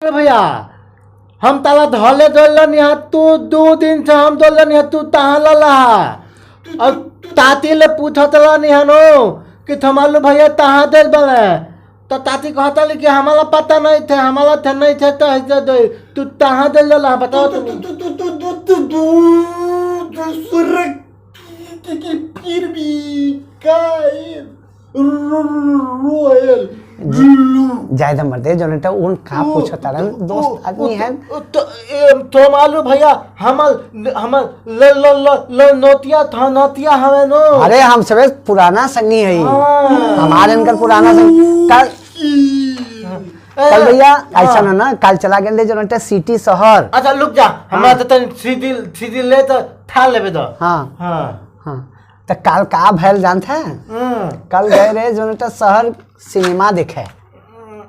भैया हम ताला धोले दोलन यहाँ तू 2 दिन से हम दोलन यहाँ तू तहाँ लला और ताती ले पूछा तला नहीं नो कि थमालू भैया तहाँ दिल बने तो ताती कहता कि हमारा पता नहीं थे हमारा थे नहीं थे तो ऐसे दो तू तहाँ दिल लला बताओ फिर भी रोयल जायदा मर्दे जो नेटा उन का पूछो तारन दोस्त आदमी है तो मालूम भैया हमल नोतिया था नोतिया हमें नो अरे हम सबे पुराना संगी है हमारे इनका पुराना संगी कल भैया ऐसा ना कल चला गए जो नेटा सिटी शहर। अच्छा रुक जा हमरा तो सीधी ले तो ठा लेबे दो। हां हां हां तो कल का भैल जानता है कल गए रे जो नेटा शहर सिनेमा देखे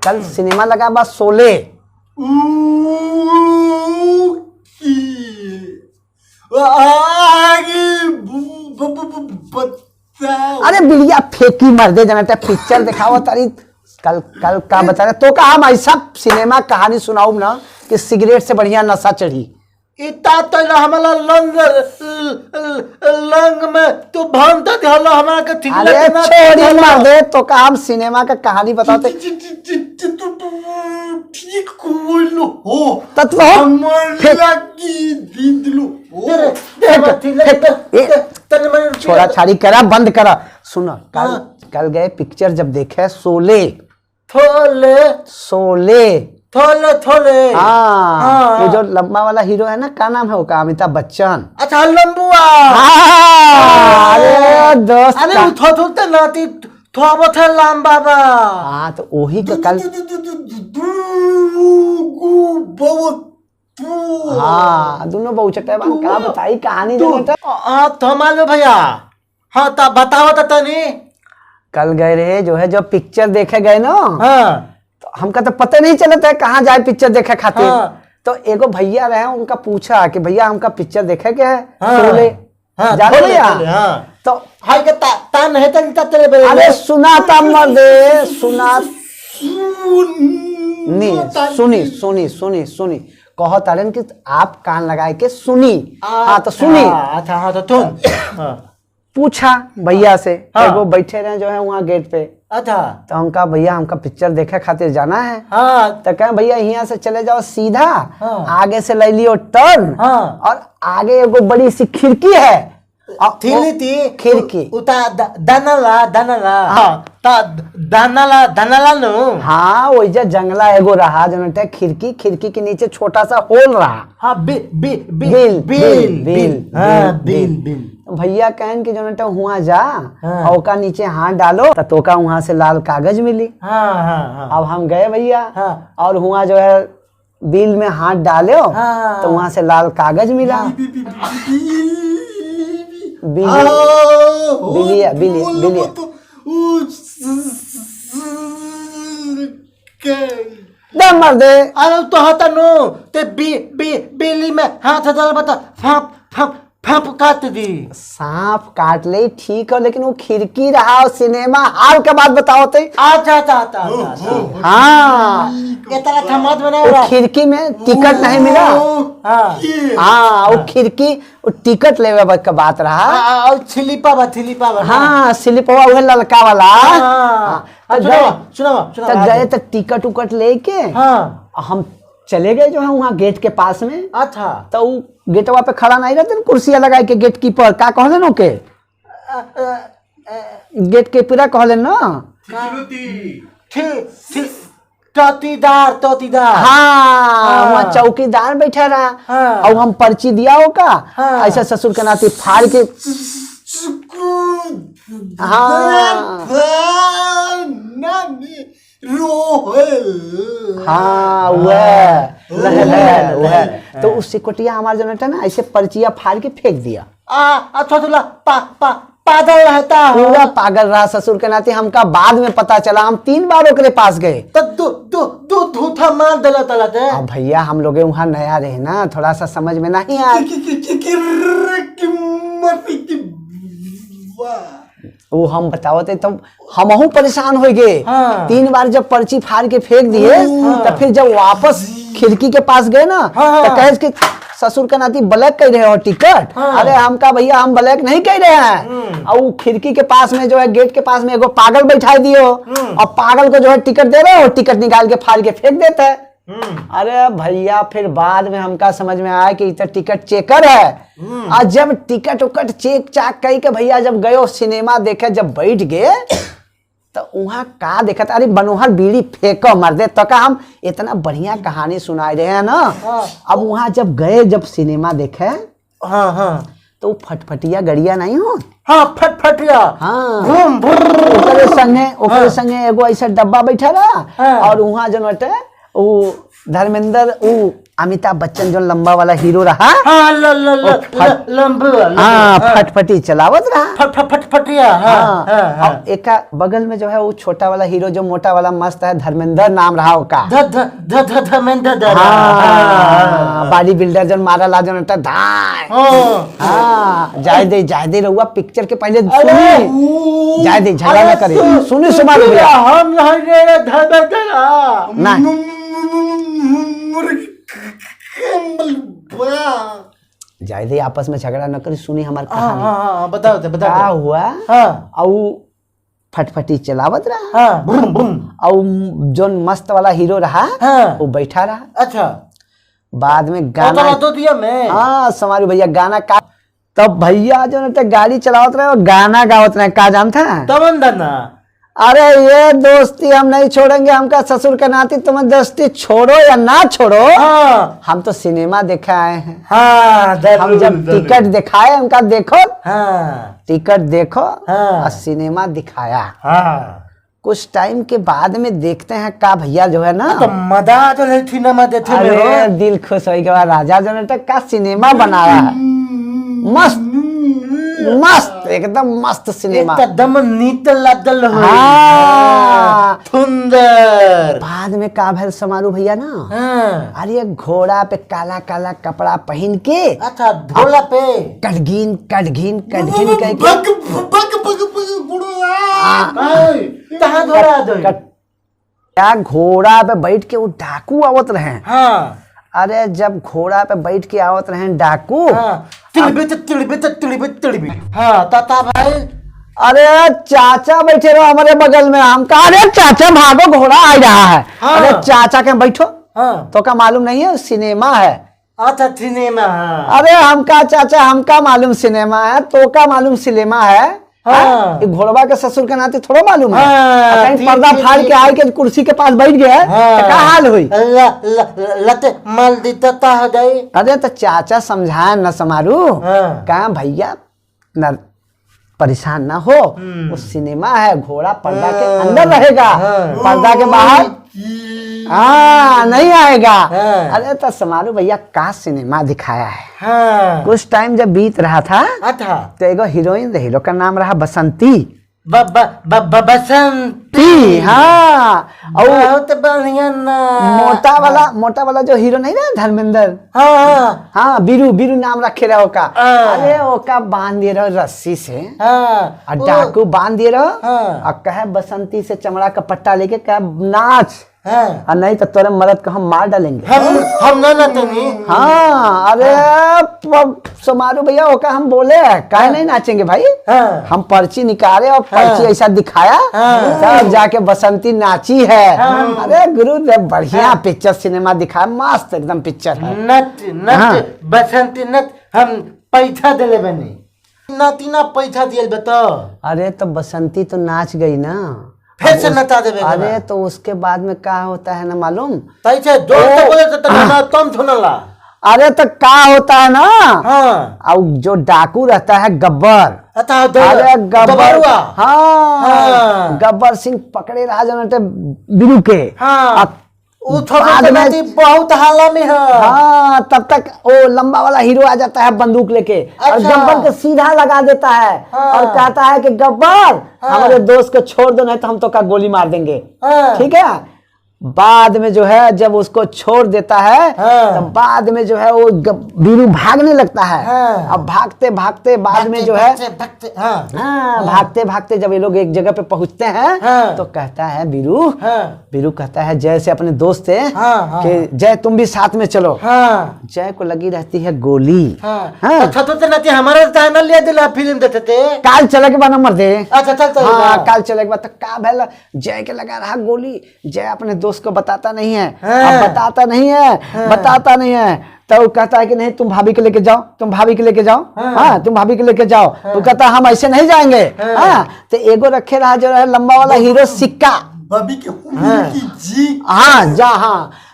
कल सिनेमा लगा बस शोले अरे बिलिया फेंकी मर्दे जनता पिक्चर दिखाओ तारी कल कल का बता रहे तो का हम ऐसा सिनेमा कहानी सुनाऊं ना कि सिगरेट से बढ़िया नशा चढ़ी इतना तो हमारा लंग में तू भानता ध्यान हमारा का ठीक अरे छोड़ी मार दे तो का हम सिनेमा का कहानी बताते ठीक कोइलो हो तत्व छोड़ा छाड़ी करा बंद करा सुना कल कल गए पिक्चर जब देखे शोले थोले शोले थोले थोले हाँ वो जो लंबा वाला हीरो है ना क्या नाम है वो का अमिताभ बच्चन। अच्छा लंबुआ अरे दोस्त अरे थोते नाती थोबो थे लंबा बा हाँ तो वही का कल हाँ दोनों बहु चट्टे बान का बताई कहानी जो बेटा हाँ तो मालूम भैया हाँ तब बताओ तो तनी कल गए रे जो है जब पिक्चर देखे गए ना हाँ तो हमका तो पता नहीं चलता है कहाँ जाए पिक्चर देखे खातिर तो एगो भैया रहे उनका पूछा कि भैया हमका पिक्चर देखे के है शोले जानो भैया तो हाय के ता नहीं तक तेरे बेरे अरे सुना था मर्दे सुना नहीं सुनी सुनी सुनी सुनी कहो तारन कि आप कान लगाए के सुनी हाँ तो सुनी अच्छा हाँ तो तुम पूछा भैया से वो बैठे रहे जो है वहाँ गेट पे अच्छा तो हमका भैया हमका पिक्चर देखे खातिर जाना है हाँ तो कहे भैया यहाँ से चले जाओ सीधा आगे से ले लियो टर्न और आगे एगो बड़ी सी खिड़की है खिड़की उता दानला नो हाँ वो जंगला एगो रहा जो खिड़की खिड़की के नीचे छोटा सा होल रहा हाँ बिल भैया कहन कि जो हुआ जा और का नीचे हाथ डालो तो का वहां से लाल कागज मिली। अब हम गए भैया और हुआ जो है बिल में हाथ डाले तो वहां से लाल कागज मिला बिलिया बिलिया बिलिया दम मार दे अरे तो हता नो ते बिली में हाथ डाल बता फाप काट दी सांप काट ले ठीक है लेकिन वो खिड़की रहा और सिनेमा हाल के बाद बताओ तो अच्छा हाँ इतना थमात बना रहा खिड़की में टिकट नहीं मिला हाँ वो खिड़की वो टिकट लेवे का बात रहा और स्लिपा हाँ स्लिपवा वो ललका वाला सुनो गए तो टिकट उकट लेके हम चले गए जो है वहाँ गेट के पास में। अच्छा तो गेटवा पे खड़ा नहीं रहते कुर्सियां लगाए के गेट कीपर का कहले नो के गेट के पूरा कहले ना तोतीदार हाँ वहाँ चौकीदार बैठा रहा और हम पर्ची दिया हो का ऐसा ससुर के नाते फाड़ के तो उस सिकोटिया हमारे जो ना ऐसे पर्चिया फाड़ के फेंक दिया। पागल रहता पूरा पागल रहा ससुर के नाते हमका बाद में पता चला हम 3 बार ओकरे पास गए तो धूथा मार दिला तला अब भैया हम लोग वहाँ नया रहे ना थोड़ा सा समझ में नहीं आया वो हम बतावते तब हमहू परेशान हो गए। 3 बार जब पर्ची फाड़ के फेंक दिए तब फिर जब वापस खिड़की के पास गए ना, तो कहे कि ससुर का नाती ब्लैक कह रहे हो टिकट। अरे हम का भैया हम ब्लैक नहीं कह रहे हैं। और खिड़की के पास में जो है गेट के पास में एगो पागल बैठा दियो, और पागल को जो है टिकट दे रहे हो, टिकट निकाल के फाड़ के फेंक देता है। अरे भैया फिर बाद में हमका समझ में आया कि इतना टिकट चेकर है। और जब टिकट उकट चेक चाक कही के भैया जब गए सिनेमा देखे, जब बैठ गए तो वहां का देखा, अरे बनोहर बीड़ी फेंको मर दे, तो का हम इतना बढ़िया कहानी सुनाए रहे हैं ना। अब वहां जब गए, जब सिनेमा देखे, तो वो फटफटिया गड़िया नहीं हो, फटफटिया, ओकरे संगे एगो ऐसा डब्बा बैठा रहा। और वहां जो नटे वो धर्मेंद्र, वो अमिताभ बच्चन जो लंबा वाला हीरो रहा, फटफटी चलावत रहा, फटफटिया। और एक बगल में जो है वो छोटा वाला हीरो जो मोटा वाला मस्त है, धर्मेंद्र नाम रहा उसका, धर्मेंद्र, बॉडी बिल्डर जो मारा ला जो धाय। जाय दे रहुआ पिक्चर के पहले सुनी, जाय दे झगड़ा न करे, सुनी सुमा भैया हम ना जाय दे, आपस में झगड़ा न करी, सुनी हमार कहानी। बताओ क्या हुआ। और फटफटी चलावत रहा, और जो मस्त वाला हीरो रहा वो बैठा रहा। अच्छा, बाद में गाना तो दिया मैं, हाँ समारू भैया गाना का, तब भैया जो न गाड़ी चलावत रहे और गाना गावत रहे, का जान था तमन्ना, अरे ये दोस्ती हम नहीं छोड़ेंगे, हमका ससुर का नाती, तुम दोस्ती छोड़ो या ना छोड़ो, हम तो सिनेमा देखा आए हैं। हम जब टिकट दिखाए हमका, देखो टिकट देखो, और सिनेमा दिखाया। कुछ टाइम के बाद में देखते हैं का भैया जो है ना, तो मजा जो है सिनेमा देखे, अरे दिल खुश हो गया। राजा जनता का सिनेमा बनाया है, मस्त मस्त एकदम मस्त सिनेमा, एकदम नीत लदल सुंदर। बाद में का भैल समारू भैया ना, अरे घोड़ा पे काला काला कपड़ा पहन के, अच्छा घोड़ा पे कटघीन क्या घोड़ा पे बैठ के वो डाकू आवत रहे। अरे जब घोड़ा पे बैठ के आवत रहे डाकू, ताता भाई, अरे चाचा बैठे रहो हमारे बगल में, हम कहा अरे चाचा भागो घोड़ा आ रहा है। अरे चाचा के बैठो, तो का मालूम नहीं है सिनेमा है। अच्छा सिनेमा, अरे हमका चाचा हमका मालूम सिनेमा है, तो का मालूम सिनेमा है। घोड़वा के ससुर के नाते थोड़ा मालूम है, कहीं पर्दा फाड़ के आए के कुर्सी के पास बैठ गया, तो क्या हाल हुई, लते माल देता है गई। अरे तो चाचा समझाए न समारू, कहा भैया न परेशान ना हो, वो सिनेमा है, घोड़ा पर्दा के अंदर रहेगा, पर्दा के बाहर नहीं आएगा। अरे तो समारू भैया का सिनेमा दिखाया है। कुछ टाइम जब बीत रहा था, तो एगो हीरोइन, हीरो का नाम रहा बसंती, बसंती, हाँ, और बहुत बढ़िया ना, मोटा वाला जो हीरो नहीं ना धर्मेंद्र, हाँ बीरू नाम रखे रहो का। अरे ओका बांध दिए रहो रस्सी से, और डाकू बांध दिए रहो, और कहे बसंती से चमड़ा का पट्टा लेके कहे नाच, और नहीं तो तोरे मर्द को हम मार डालेंगे। हम ना नाचेंगे। हाँ, अरे समारू भैया ओका हम बोले काहे नहीं नाचेंगे भाई, हम पर्ची निकाले और पर्ची ऐसा दिखाया, तब जाके बसंती नाची है। अरे गुरुदेव बढ़िया पिक्चर सिनेमा दिखाया, मस्त एकदम पिक्चर है। नच बसंती नच, हम पैसा दिले बने, नाती ना पैसा दिए बताओ। अरे तो बसंती तो नाच गई ना, फिर से नचा देवे। अरे तो उसके बाद में क्या होता है ना मालूम, तुम सुनला। अरे तो क्या होता है ना, और जो डाकू रहता है गब्बर, अरे गब्बर, हाँ गब्बर सिंह पकड़े रहा जो बिरू के, बहुत हाला में है। हाँ, तब तक वो लंबा वाला हीरो आ जाता है बंदूक लेके, और गब्बर को सीधा लगा देता है, और कहता है कि गब्बर हमारे दोस्त को छोड़ दो, नहीं तो हम तो का गोली मार देंगे। ठीक है, बाद में जो है जब उसको छोड़ देता है तो बाद में जो है वो बीरू भागने लगता है। अब भागते भागते बाद में जो है भागते भागते जब ये लोग एक जगह पे पहुंचते हैं तो कहता है बीरू कहता है जय से अपने दोस्त से कि जय तुम भी साथ में चलो। जय को लगी रहती है गोली। हमारा चैनल लिया दिला फिल्म देते थे काल चले के बाद नंबर दे। अच्छा चल काल चले के बाद का भैया जय के लगा रहा गोली। जय अपने दोस्त को बताता नहीं है। अब बताता नहीं है तो वो कहता है कि नहीं तुम भाभी के लेके जाओ तुम भाभी के लेके जाओ। तो कहता है हम ऐसे नहीं जाएंगे। तो एगो रखे रहा जो है लंबा वाला हीरो सिक्का भाभी के जी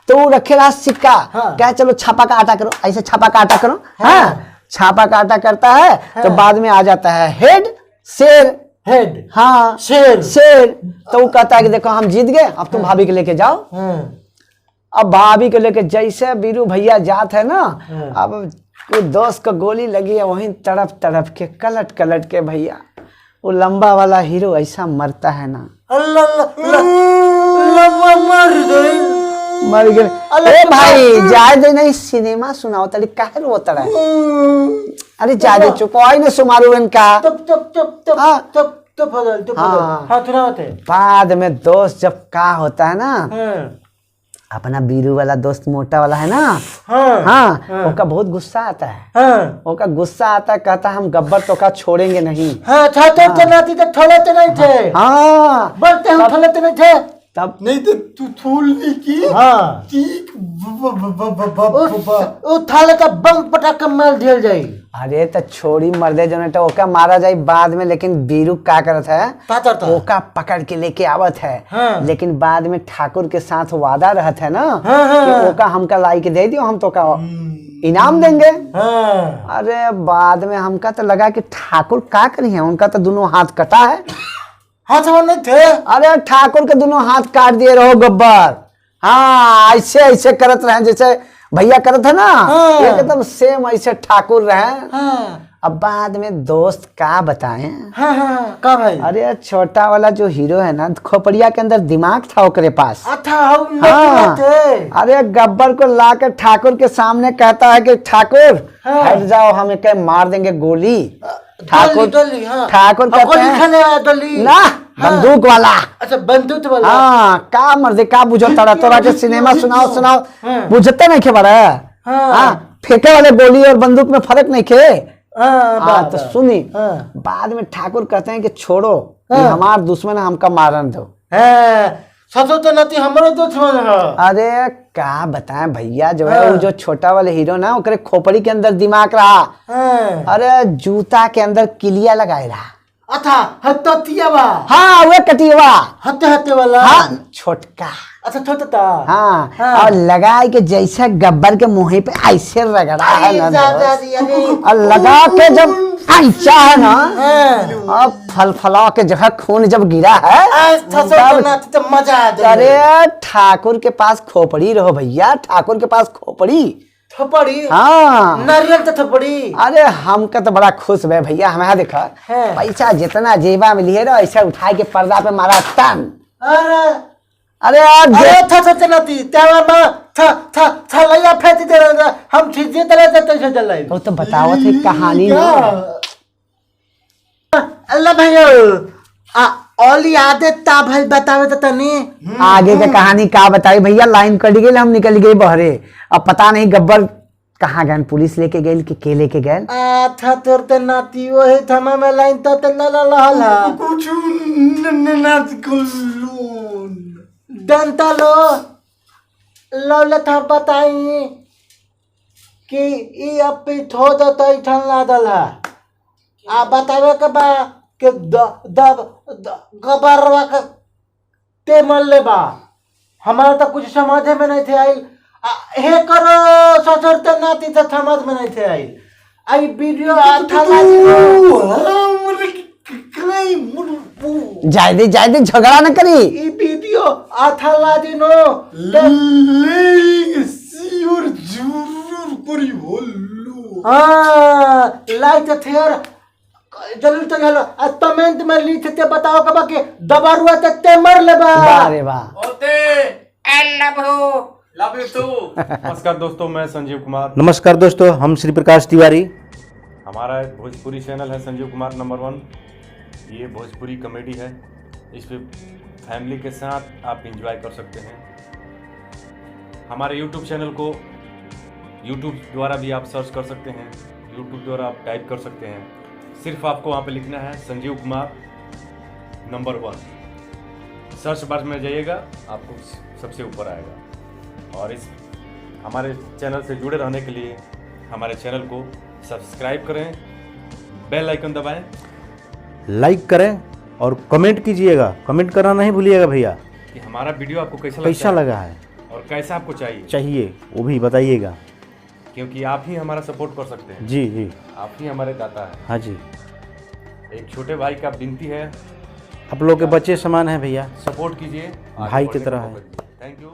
तो वो रखे रहा सिक्का। क्या चलो छापा का आटा करो ऐसे छापा का आटा करो। छापा का आटा करता है तो बाद में आ जाता है हेड शेर शेर। तो वो कहता है कि देखो हम जीत गए अब तुम भाभी के लेके जाओ। अब भाभी को लेके जैसे बीरू भैया जात है ना अब वो दोस्त को गोली लगी है वहीं तड़प के कलट के भैया वो लंबा वाला हीरो ऐसा मरता है ना। मर गए। अरे भाई जाए दे नहीं सिनेमा सुनाओ तरी काहे रो तड़ा। अरे जाए चुप आई ना सुमारू इनका बाद में दोस्त जब का होता है ना अपना बीरू वाला दोस्त मोटा वाला है ना उसका बहुत गुस्सा आता है। उसका गुस्सा आता है कहता हम गब्बर तो का छोड़ेंगे नहीं। तब नहीं तो तू थोड़ी की थाले का बम पटाखा मार दिया जाए। अरे तो छोड़ी मर्दे जो है ओका मारा जाए बाद में। लेकिन बीरू क्या करत है ओका पकड़ के लेके आवत है। लेकिन बाद में ठाकुर के साथ वादा रहत है ना कि ओका हमका लाई के दे दियो हम तो का इनाम देंगे। अरे बाद में हमका तो लगा कि ठाकुर क्या करी है उनका तो दोनों हाथ कटा है। हाथ नहीं थे। अरे ठाकुर के दोनों हाथ काट दिए रहो गब्बर। ऐसे करत रहे जैसे भैया करत है ना एकदम सेम ऐसे ठाकुर रहे। अब बाद में दोस्त का बताएं। का भाई अरे छोटा वाला जो हीरो है ना खोपड़िया के अंदर दिमाग था ओकरे पास। अरे गब्बर को लाकर ठाकुर के सामने कहता है कि ठाकुर हट जाओ हम एक मार देंगे गोली। ठाकुर कहते हैं ना बंदूक वाला। अच्छा बंदूक वाला। का मर्दे का बुझो तोरा के सिनेमा सुनाओ बुझते नहीं खे बड़ा। फेंके वाले गोली और बंदूक में फर्क नहीं खे। तो सुनी बाद में ठाकुर कहते हैं कि छोड़ो हमार दुश्मन हमका मारन दो। तो नाती हमारा दुश्मन है। अरे क्या बताएं भैया जो है वो जो छोटा वाले हीरो ना ओकरे खोपड़ी के अंदर दिमाग रहा। अरे जूता के अंदर किलिया लगाए रहा। वो कटियवा हत्ते वाला छोटका। अच्छा छोटा और लगाए के जैसा गब्बर के मुंह पे ऐसे रगड़ा है ना और लगा के जब ऐसा है ना अब फलफला के जगह खून जब गिरा है तो मजा आ जाए। अरे ठाकुर के पास खोपड़ी रहो भैया ठाकुर के पास खोपड़ी नारियल तो थपड़ी। अरे हमका तो बड़ा खुश है भैया हमारा देखा पैसा जितना जेबा में लिए रहो ऐसा उठा के पर्दा पे मारा टन। अरे हम चीजें तरह वो तो बताओ थे कहानी अल्लाह भैया ओली आदत ता भाई बतावे तो तनी आगे का कहानी का बताई भैया लाइन कट गई हम निकल गए बहरे। अब पता नहीं गब्बर कहाँ गए पुलिस लेके गए कि के लेके गए। था तोर ते नाती वो है थमा में लाइन तो ते ला ला ला ला कुछ नाच कुल्लू डंटा लो ले था बताई कि ई अब पे थो दो तो इठन ला दला आ बतावे के बा के गबरवा का ते मर ले बा हमारा तो कुछ समझ में नहीं थे आई हे करो ससुरते नाती तो समझ में नहीं थे आई वीडियो अच्छा जायदे झगड़ा न करी। ई वीडियो अच्छा लादी नो ले सिर जरूर करी बोलू लाइक थे जरूर तो हेलो कमेंट में लिख के बताओ कबा के दबारुआ ते मर लेबा। अरे वाह ओते लव यू टू। नमस्कार दोस्तों, मैं संजीव कुमार। नमस्कार दोस्तों, हम श्री प्रकाश तिवारी। हमारा एक भोजपुरी चैनल है संजीव कुमार नंबर 1। ये भोजपुरी कॉमेडी है। इस पे फैमिली के साथ आप एंजॉय कर सकते हैं। हमारे यूट्यूब चैनल को यूट्यूब द्वारा भी आप सर्च कर सकते हैं। यूट्यूब द्वारा आप टाइप कर सकते हैं। सिर्फ आपको वहाँ पे लिखना है Sanjeev Kumar number 1। Search bar में जाइएगा, आपको सबसे ऊपर आएगा। और इस हमारे चैनल से जुड़े रहने के लिए हमारे चैनल को सब्सक्राइब करें, बेल आइकन दबाएं, लाइक करें और कमेंट कीजिएगा। कमेंट करना नहीं भूलिएगा भैया कि हमारा वीडियो आपको कैसा लगा है और कैसा आपको चाहिए वो भी बताइएगा, क्योंकि आप ही हमारा सपोर्ट कर सकते हैं। जी जी, आप ही हमारे दाता हैं। हाँ जी। एक छोटे भाई का विनती है, आप लोग के बच्चे समान हैं भैया, सपोर्ट कीजिए, भाई की तरह है। Thank you.